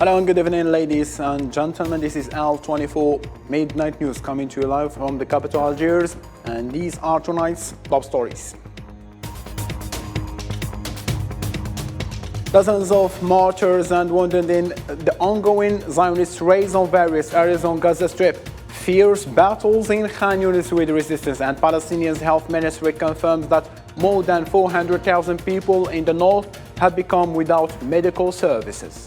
Hello and good evening, ladies and gentlemen. This is Al24 Midnight News coming to you live from the capital Algiers, and these are tonight's top stories. Dozens of martyrs and wounded in the ongoing Zionist raids on various areas on Gaza Strip. Fierce battles in Khan Yunis with resistance, and Palestinians' health ministry confirms that more than 400,000 people in the north have become without medical services.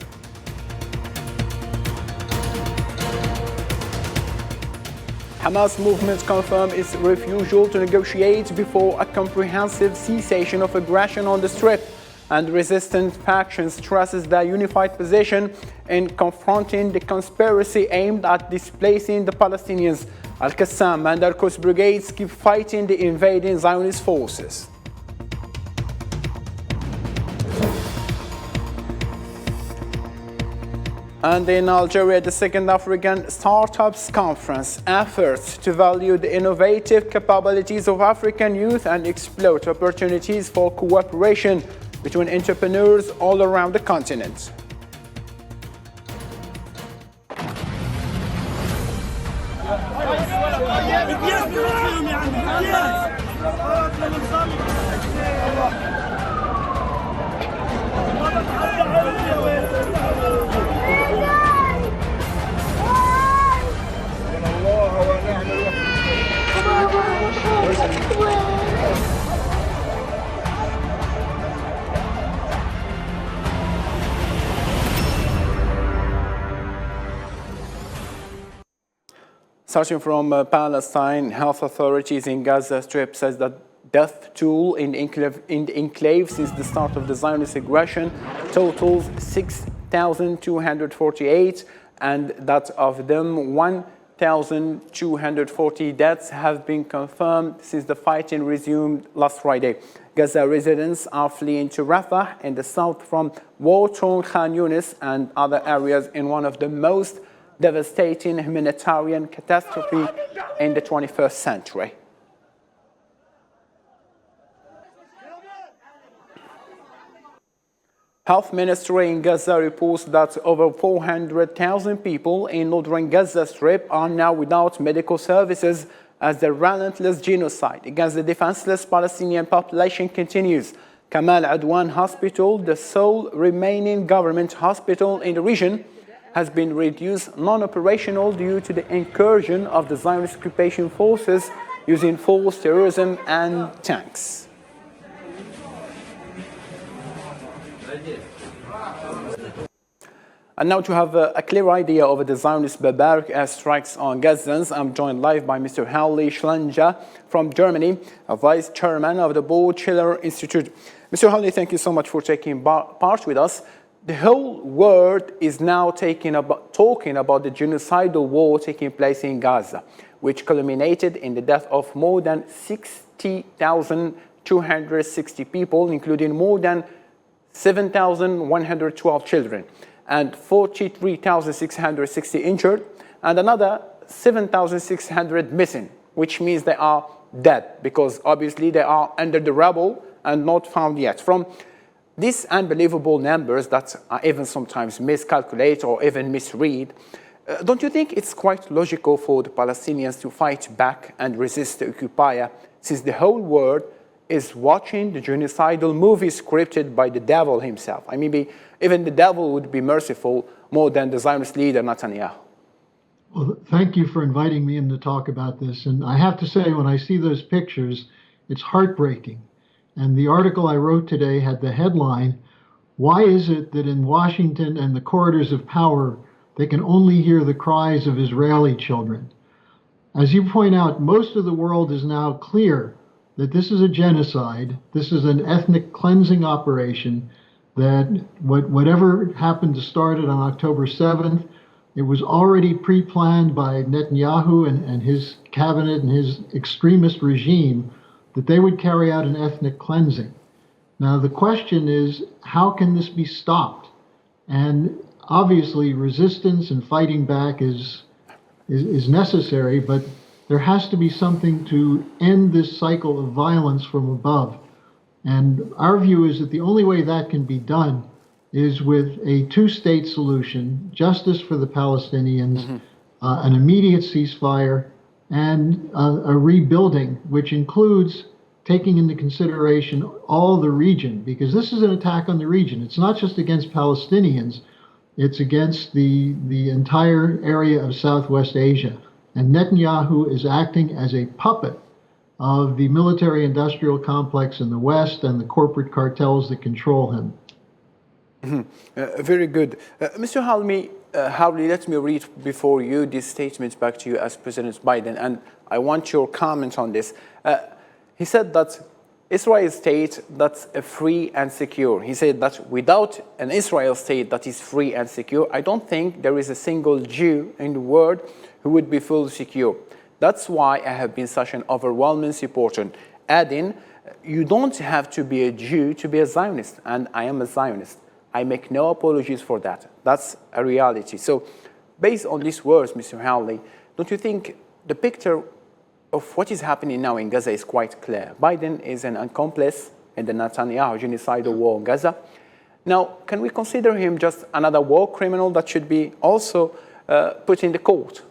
Hamas movement confirmed its refusal to negotiate before a comprehensive cessation of aggression on the Strip, and resistant factions stresses their unified position in confronting the conspiracy aimed at displacing the Palestinians. Al-Qassam and Al-Quds brigades keep fighting the invading Zionist forces. And in Algeria, the Second African Startups Conference efforts to value the innovative capabilities of African youth and exploit opportunities for cooperation between entrepreneurs all around the continent. Starting from Palestine, health authorities in Gaza Strip says that death toll in the enclave since the start of the Zionist aggression totals 6,248, and that of them 1,240 deaths have been confirmed since the fighting resumed last Friday. Gaza residents are fleeing to Rafah in the south from war-torn Khan Yunis and other areas in one of the most devastating humanitarian catastrophe in the 21st century. Health Ministry in Gaza reports that over 400,000 people in northern Gaza Strip are now without medical services as the relentless genocide against the defenseless Palestinian population continues. Kamal Adwan Hospital, the sole remaining government hospital in the region, has been reduced non-operational due to the incursion of the Zionist occupation forces using forced terrorism and tanks. And now to have a clear idea of the Zionist barbaric airstrikes on Gazans, I'm joined live by Mr. Halli Schlanja from Germany, a vice chairman of the Board Schiller Institute. Mr. Halli, thank you so much for taking part with us. The whole world is now talking about the genocidal war taking place in Gaza, which culminated in the death of more than 60,260 people, including more than 7,112 children, and 43,660 injured, and another 7,600 missing, which means they are dead, because obviously they are under the rubble and not found yet. From these unbelievable numbers that are even sometimes miscalculated or even misread, don't you think it's quite logical for the Palestinians to fight back and resist the occupier, since the whole world is watching the genocidal movie scripted by the devil himself? I mean, even the devil would be merciful more than the Zionist leader Netanyahu. Well, thank you for inviting me in to talk about this. And I have to say, when I see those pictures, it's heartbreaking. And the article I wrote today had the headline, "Why is it that in Washington and the corridors of power, they can only hear the cries of Israeli children?" As you point out, most of the world is now clear that this is a genocide. This is an ethnic cleansing operation, that whatever happened to start it on October 7th, it was already pre-planned by Netanyahu and his cabinet and his extremist regime, that they would carry out an ethnic cleansing. Now, the question is, how can this be stopped? And obviously, resistance and fighting back is necessary, but there has to be something to end this cycle of violence from above. And our view is that the only way that can be done is with a two-state solution, justice for the Palestinians, an immediate ceasefire, and a rebuilding, which includes taking into consideration all the region, because this is an attack on the region. It's not just against Palestinians, it's against the entire area of Southwest Asia. And Netanyahu is acting as a puppet of the military-industrial complex in the West and the corporate cartels that control him. Very good. Mr. Hawley, let me read before you this statement back to you as President Biden, and I want your comment on this. He said that Israel state that's free and secure. He said that without an Israel state that is free and secure, I don't think there is a single Jew in the world who would be fully secure. That's why I have been such an overwhelming supporter. Adding, you don't have to be a Jew to be a Zionist, and I am a Zionist. I make no apologies for that. That's a reality. So based on these words, Mr. Hawley, don't you think the picture of what is happening now in Gaza is quite clear? Biden is an accomplice in the Netanyahu genocidal war in Gaza. Now, can we consider him just another war criminal that should be also put in the court?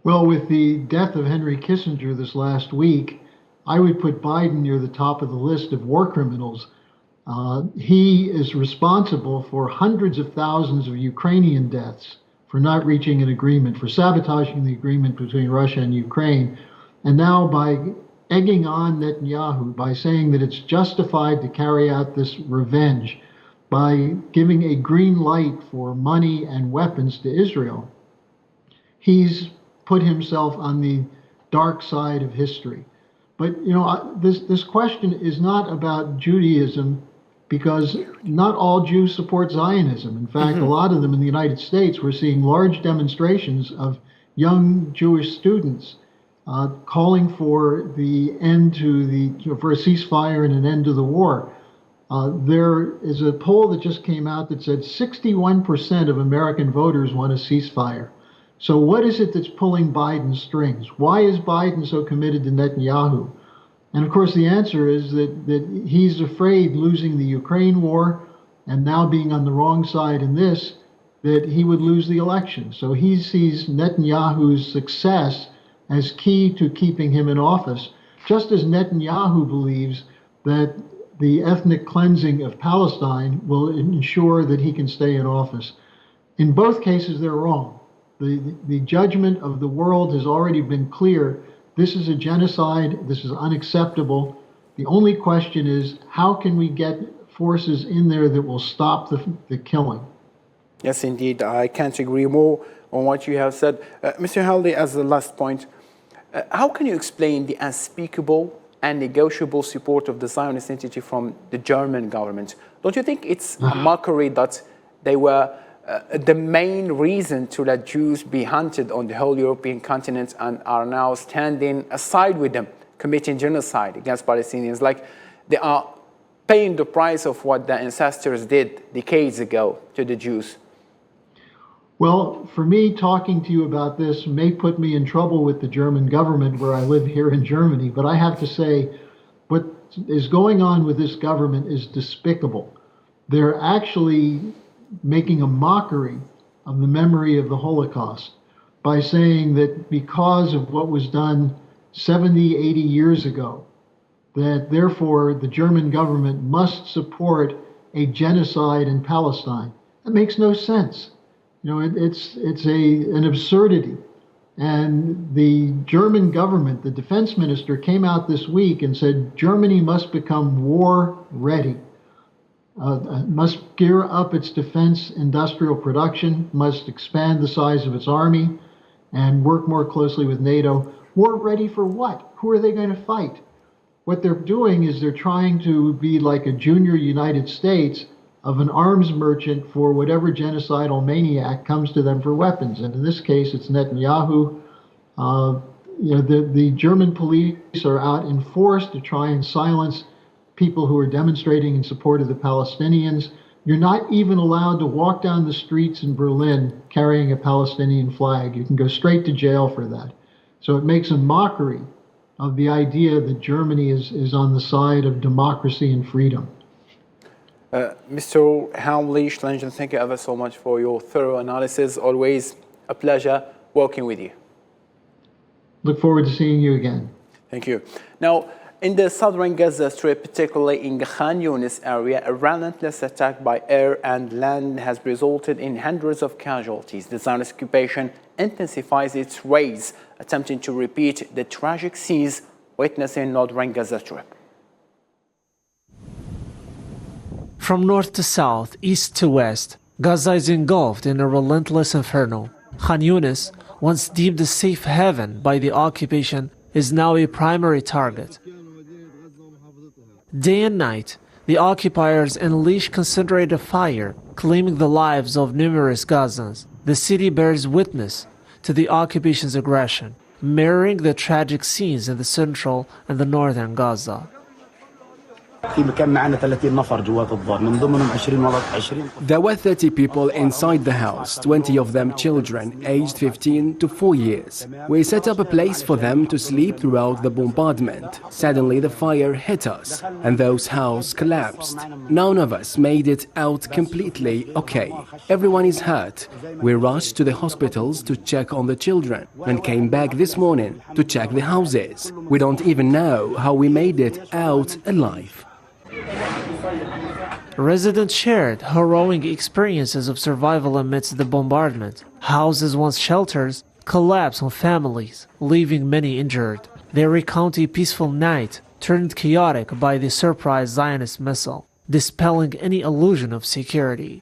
Well, with the death of Henry Kissinger this last week, I would put Biden near the top of the list of war criminals. He is responsible for hundreds of thousands of Ukrainian deaths, for not reaching an agreement, for sabotaging the agreement between Russia and Ukraine. And now by egging on Netanyahu, by saying that it's justified to carry out this revenge, by giving a green light for money and weapons to Israel, he's put himself on the dark side of history. But, you know, this question is not about Judaism, because not all Jews support Zionism. In fact, a lot of them in the United States, we're seeing large demonstrations of young Jewish students calling for the end for a ceasefire and an end to the war. There is a poll that just came out that said 61% of American voters want a ceasefire. So what is it that's pulling Biden's strings? Why is Biden so committed to Netanyahu? And of course, the answer is that he's afraid losing the Ukraine war and now being on the wrong side in this, that he would lose the election. So he sees Netanyahu's success as key to keeping him in office, just as Netanyahu believes that the ethnic cleansing of Palestine will ensure that he can stay in office. In both cases, they're wrong. The judgment of the world has already been clear. This is a genocide. This is unacceptable. The only question is, how can we get forces in there that will stop the killing? Yes, indeed. I can't agree more on what you have said. Mr. Hawley, as the last point, how can you explain the unspeakable and negotiable support of the Zionist entity from the German government? Don't you think it's a mockery that they were the main reason to let Jews be hunted on the whole European continent and are now standing aside with them, committing genocide against Palestinians, like they are paying the price of what their ancestors did decades ago to the Jews? Well, for me, talking to you about this may put me in trouble with the German government where I live here in Germany, but I have to say what is going on with this government is despicable. They're actually making a mockery of the memory of the Holocaust by saying that because of what was done 70, 80 years ago, that therefore the German government must support a genocide in Palestine. That makes no sense. You know, it's an absurdity. And the German government, the defense minister, came out this week and said Germany must become war ready. Must gear up its defense industrial production, must expand the size of its army, and work more closely with NATO. War ready for what? Who are they going to fight? What they're doing is they're trying to be like a junior United States of an arms merchant for whatever genocidal maniac comes to them for weapons. And in this case, it's Netanyahu. The German police are out in force to try and silence people who are demonstrating in support of the Palestinians. You're not even allowed to walk down the streets in Berlin carrying a Palestinian flag. You can go straight to jail for that. So it makes a mockery of the idea that Germany is on the side of democracy and freedom. Mr. Hamli Schlengen, thank you ever so much for your thorough analysis. Always a pleasure working with you. Look forward to seeing you again. Thank you. Now, in the southern Gaza Strip, particularly in the Khan Yunis area, a relentless attack by air and land has resulted in hundreds of casualties. The Zionist occupation intensifies its raids, attempting to repeat the tragic scenes witnessed in northern Gaza Strip. From north to south, east to west, Gaza is engulfed in a relentless inferno. Khan Yunis, once deemed a safe haven by the occupation, is now a primary target. Day and night, the occupiers unleash concentrated fire, claiming the lives of numerous Gazans. The city bears witness to the occupation's aggression, mirroring the tragic scenes in the central and the northern Gaza. There were 30 people inside the house, 20 of them children, aged 15 to 4 years. We set up a place for them to sleep throughout the bombardment. Suddenly the fire hit us, and those houses collapsed. None of us made it out completely okay. Everyone is hurt. We rushed to the hospitals to check on the children, and came back this morning to check the houses. We don't even know how we made it out alive. Residents shared harrowing experiences of survival amidst the bombardment. Houses, once shelters, collapsed on families, leaving many injured. They recount a peaceful night turned chaotic by the surprise Zionist missile, dispelling any illusion of security.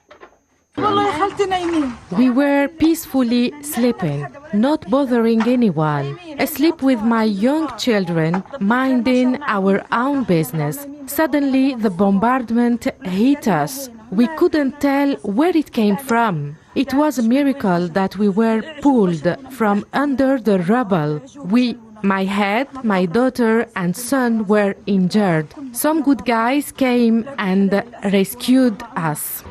We were peacefully sleeping, not bothering anyone, asleep with my young children, minding our own business. Suddenly, the bombardment hit us. We couldn't tell where it came from. It was a miracle that we were pulled from under the rubble. My head, my daughter and son were injured. Some good guys came and rescued us.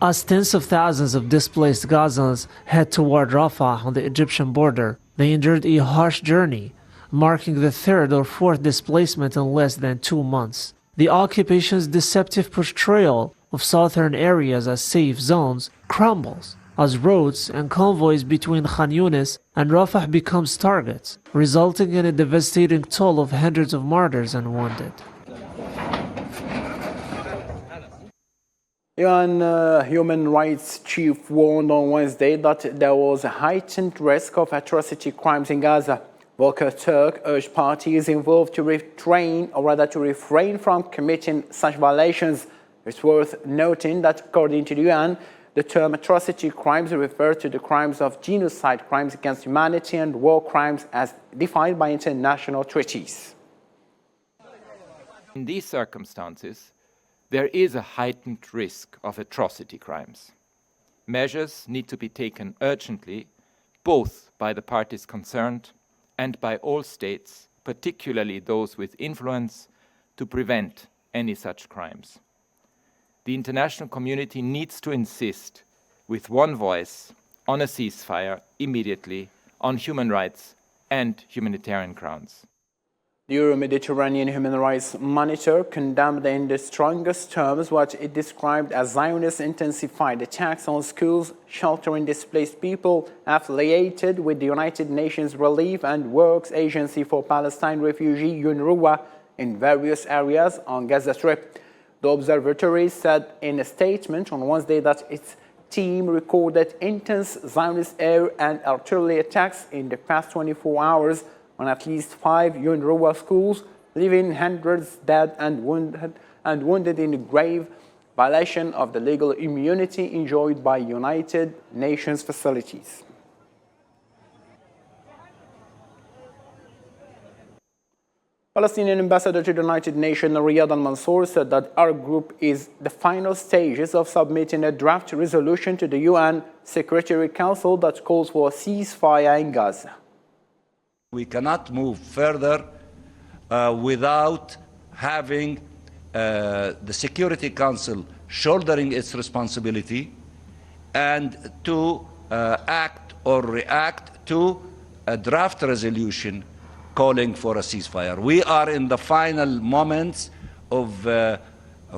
As tens of thousands of displaced Gazans head toward Rafah on the Egyptian border, they endured a harsh journey, marking the third or fourth displacement in less than 2 months. The occupation's deceptive portrayal of southern areas as safe zones crumbles as roads and convoys between Khan Yunis and Rafah becomes targets, resulting in a devastating toll of hundreds of martyrs and wounded. UN Human Rights Chief warned on Wednesday that there was a heightened risk of atrocity crimes in Gaza. Volker Turk urged parties involved to refrain from committing such violations. It's worth noting that according to the UN, the term atrocity crimes refers to the crimes of genocide, crimes against humanity and war crimes as defined by international treaties. In these circumstances, there is a heightened risk of atrocity crimes. Measures need to be taken urgently, both by the parties concerned and by all states, particularly those with influence, to prevent any such crimes. The international community needs to insist with one voice on a ceasefire immediately on human rights and humanitarian grounds. The Euro-Mediterranean Human Rights Monitor condemned in the strongest terms what it described as Zionist intensified attacks on schools sheltering displaced people affiliated with the United Nations Relief and Works Agency for Palestine Refugee UNRWA in various areas on Gaza Strip. The observatory said in a statement on Wednesday that its team recorded intense Zionist air and artillery attacks in the past 24 hours on at least 5 UNRWA schools, leaving hundreds dead and wounded in a grave violation of the legal immunity enjoyed by United Nations facilities. Palestinian ambassador to the United Nations, Riyad al-Mansour, said that our group is the final stages of submitting a draft resolution to the UN Security Council that calls for a ceasefire in Gaza. We cannot move further without having the Security Council shouldering its responsibility and to act or react to a draft resolution calling for a ceasefire. We are in the final moments of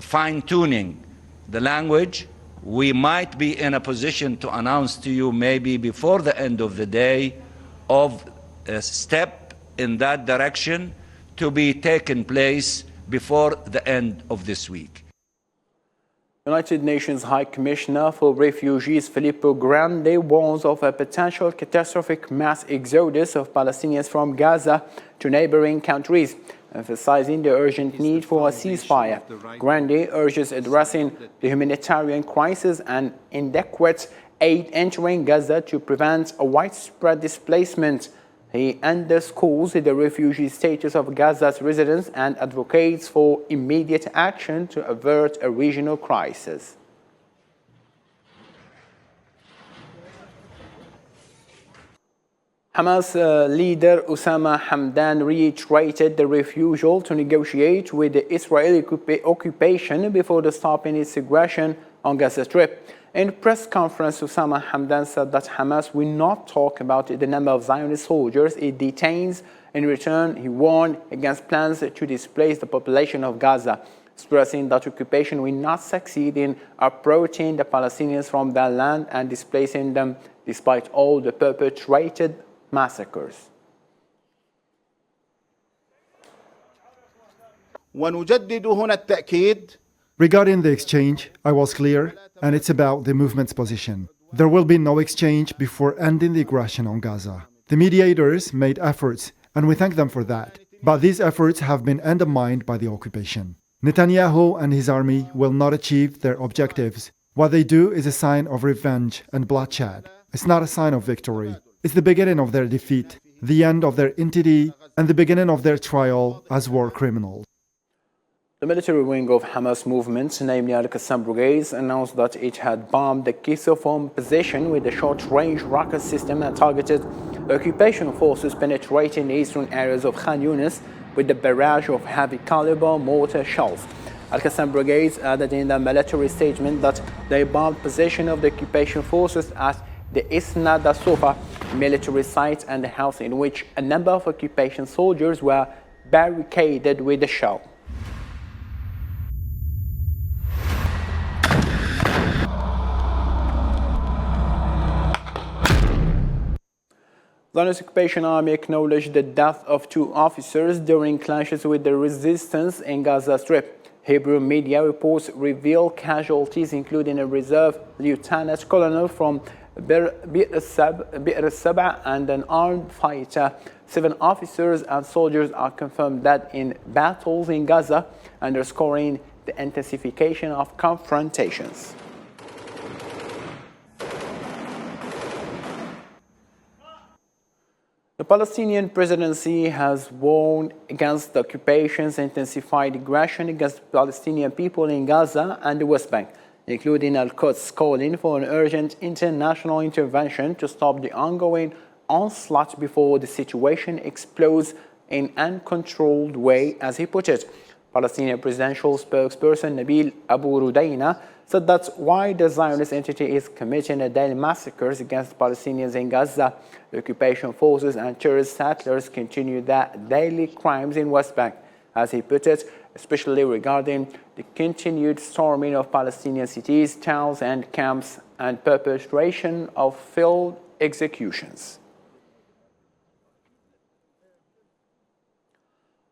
fine-tuning the language. We might be in a position to announce to you maybe before the end of the day of a step in that direction to be taken place before the end of this week. United Nations High Commissioner for Refugees Filippo Grandi warns of a potential catastrophic mass exodus of Palestinians from Gaza to neighboring countries, emphasizing the urgent need for a ceasefire. Grandi urges addressing the humanitarian crisis and inadequate aid entering Gaza to prevent a widespread displacement. He underscores the refugee status of Gaza's residents and advocates for immediate action to avert a regional crisis. Hamas leader Osama Hamdan reiterated the refusal to negotiate with the Israeli occupation before the stopping its aggression on Gaza Strip. In a press conference, Osama Hamdan said that Hamas will not talk about the number of Zionist soldiers it detains. In return, he warned against plans to displace the population of Gaza, stressing that occupation will not succeed in uprooting the Palestinians from their land and displacing them despite all the perpetrated massacres. ونجدد هنا التأكيد. Regarding the exchange, I was clear, and it's about the movement's position. There will be no exchange before ending the aggression on Gaza. The mediators made efforts, and we thank them for that. But these efforts have been undermined by the occupation. Netanyahu and his army will not achieve their objectives. What they do is a sign of revenge and bloodshed. It's not a sign of victory. It's the beginning of their defeat, the end of their entity, and the beginning of their trial as war criminals. The military wing of Hamas movement, namely Al-Qassam Brigades, announced that it had bombed the Kisofon position with a short-range rocket system and targeted occupation forces penetrating the eastern areas of Khan Yunis with the barrage of heavy-caliber mortar shells. Al-Qassam Brigades added in the military statement that they bombed position of the occupation forces at the Isna da Sofa military site and the house in which a number of occupation soldiers were barricaded with a shell. The Zionist Occupation Army acknowledged the death of 2 officers during clashes with the resistance in Gaza Strip. Hebrew media reports reveal casualties, including a reserve lieutenant colonel from Bir Saba and an armed fighter. 7 officers and soldiers are confirmed dead in battles in Gaza, underscoring the intensification of confrontations. The Palestinian presidency has warned against the occupation's intensified aggression against the Palestinian people in Gaza and the West Bank, including Al-Quds calling for an urgent international intervention to stop the ongoing onslaught before the situation explodes in an uncontrolled way, as he put it. Palestinian presidential spokesperson Nabil Abu Rudaina said that while the Zionist entity is committing daily massacres against Palestinians in Gaza, the occupation forces and terrorist settlers continue their daily crimes in West Bank, as he put it, especially regarding the continued storming of Palestinian cities, towns and camps and perpetration of failed executions.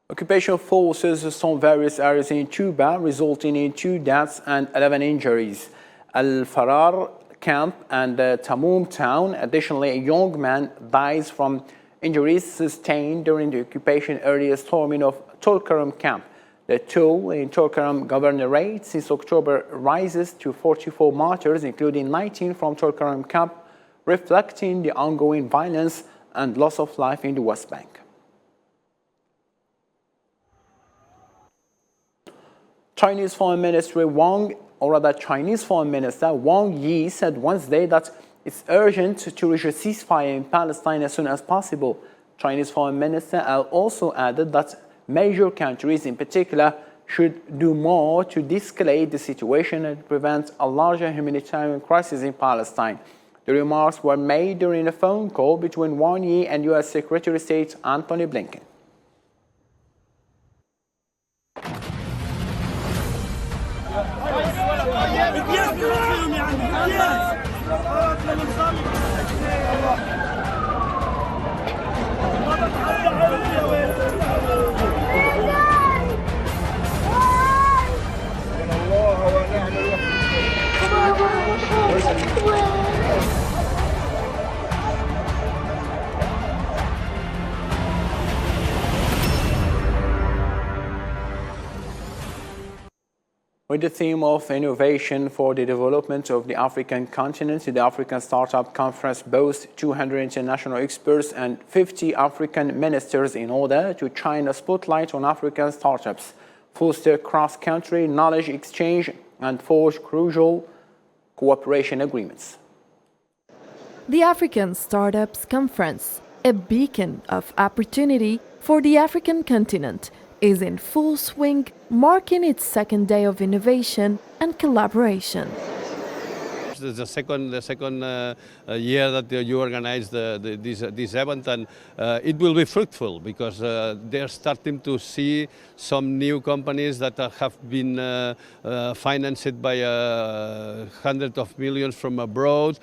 Occupation forces stormed various areas in Tuba, resulting in 2 deaths and 11 injuries. Al-Farar camp and Tamum town. Additionally, a young man dies from injuries sustained during the occupation area storming of Tulkarm camp. The toll in Tulkarm governorate since October rises to 44 martyrs, including 19 from Tulkarm camp, reflecting the ongoing violence and loss of life in the West Bank. Chinese Foreign Minister Wang Yi said Wednesday that it's urgent to reach a ceasefire in Palestine as soon as possible. Chinese Foreign Minister also added that major countries in particular should do more to de-escalate the situation and prevent a larger humanitarian crisis in Palestine. The remarks were made during a phone call between Wang Yi and U.S. Secretary of State Antony Blinken. With the theme of innovation for the development of the African continent, the African Startup Conference boasts 200 international experts and 50 African ministers in order to shine a spotlight on African startups, foster cross-country knowledge exchange, and forge crucial cooperation agreements. The African Startups Conference, a beacon of opportunity for the African continent, is in full swing, marking its second day of innovation and collaboration. The second year that you organize this event, and it will be fruitful because they're starting to see some new companies that have been financed by hundreds of millions from abroad.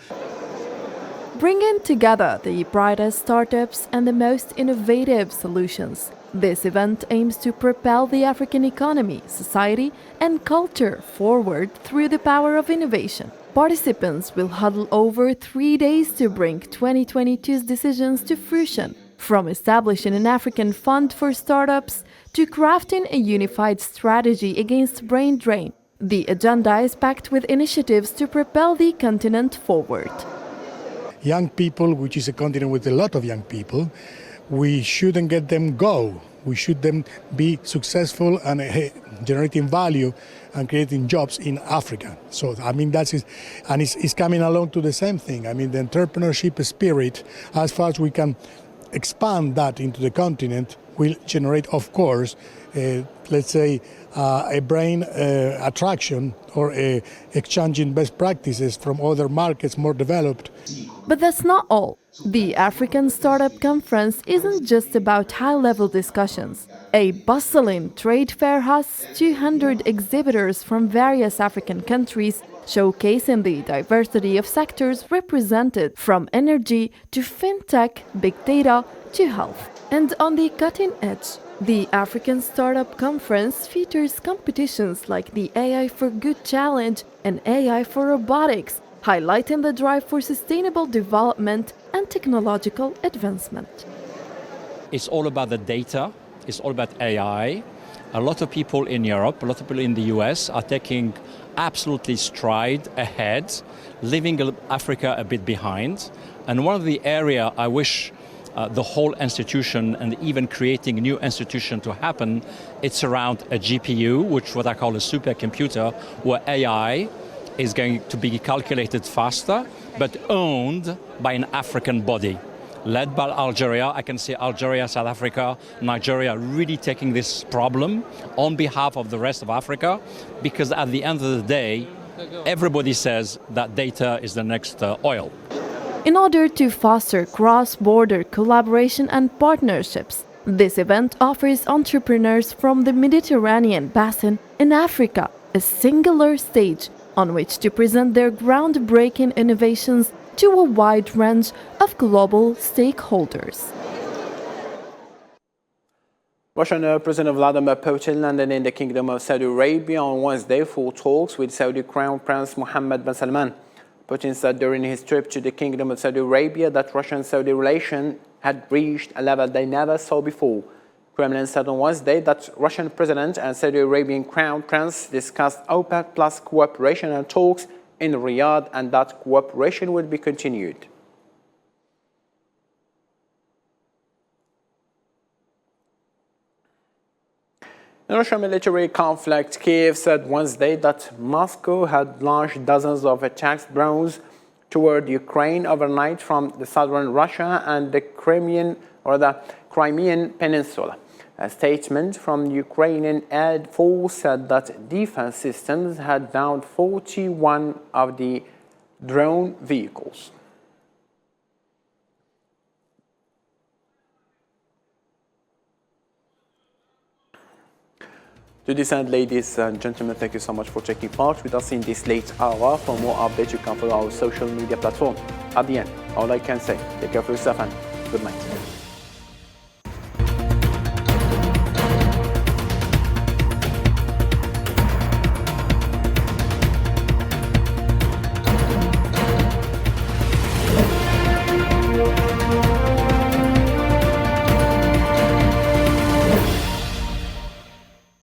Bringing together the brightest startups and the most innovative solutions, this event aims to propel the African economy, society, and culture forward through the power of innovation. Participants will huddle over 3 days to bring 2022's decisions to fruition, from establishing an African fund for startups to crafting a unified strategy against brain drain. The agenda is packed with initiatives to propel the continent forward. Young people, which is a continent with a lot of young people, we shouldn't let them go. We should them be successful and generating value and creating jobs in Africa. So, I mean, that's it. And it's coming along to the same thing. I mean, the entrepreneurship spirit, as far as we can expand that into the continent, will generate, of course, let's say, a brain attraction or exchanging best practices from other markets more developed. But that's not all. The African Startup Conference isn't just about high-level discussions. A bustling trade fair has 200 exhibitors from various African countries, showcasing the diversity of sectors represented, from energy to fintech, big data to health. And on the cutting edge, the African Startup Conference features competitions like the AI for Good Challenge and AI for Robotics, highlighting the drive for sustainable development and technological advancement. It's all about the data, it's all about AI. A lot of people in Europe, a lot of people in the US are taking absolutely stride ahead, leaving Africa a bit behind. And one of the areas I wish the whole institution and even creating a new institution to happen, it's around a GPU, which what I call a supercomputer, where AI is going to be calculated faster, but owned by an African body. Led by Algeria, I can see Algeria, South Africa, Nigeria really taking this problem on behalf of the rest of Africa, because at the end of the day, everybody says that data is the next oil. In order to foster cross-border collaboration and partnerships, this event offers entrepreneurs from the Mediterranean basin in Africa a singular stage on which to present their groundbreaking innovations to a wide range of global stakeholders. Russian President Vladimir Putin landed in the Kingdom of Saudi Arabia on Wednesday for talks with Saudi Crown Prince Mohammed bin Salman. Putin said during his trip to the Kingdom of Saudi Arabia that Russian-Saudi relations had reached a level they never saw before. Kremlin said on Wednesday that Russian President and Saudi Arabian Crown Prince discussed OPEC Plus cooperation and talks in Riyadh, and that cooperation will be continued. In Russian military conflict, Kiev said Wednesday that Moscow had launched dozens of attack drones toward Ukraine overnight from the southern Russia and the Crimean Peninsula. A statement from the Ukrainian Air Force said that defense systems had downed 41 of the drone vehicles. To this end, ladies and gentlemen, thank you so much for taking part with us in this late hour. For more updates, you can follow our social media platform. At the end, all I can say, take care of yourself and good night.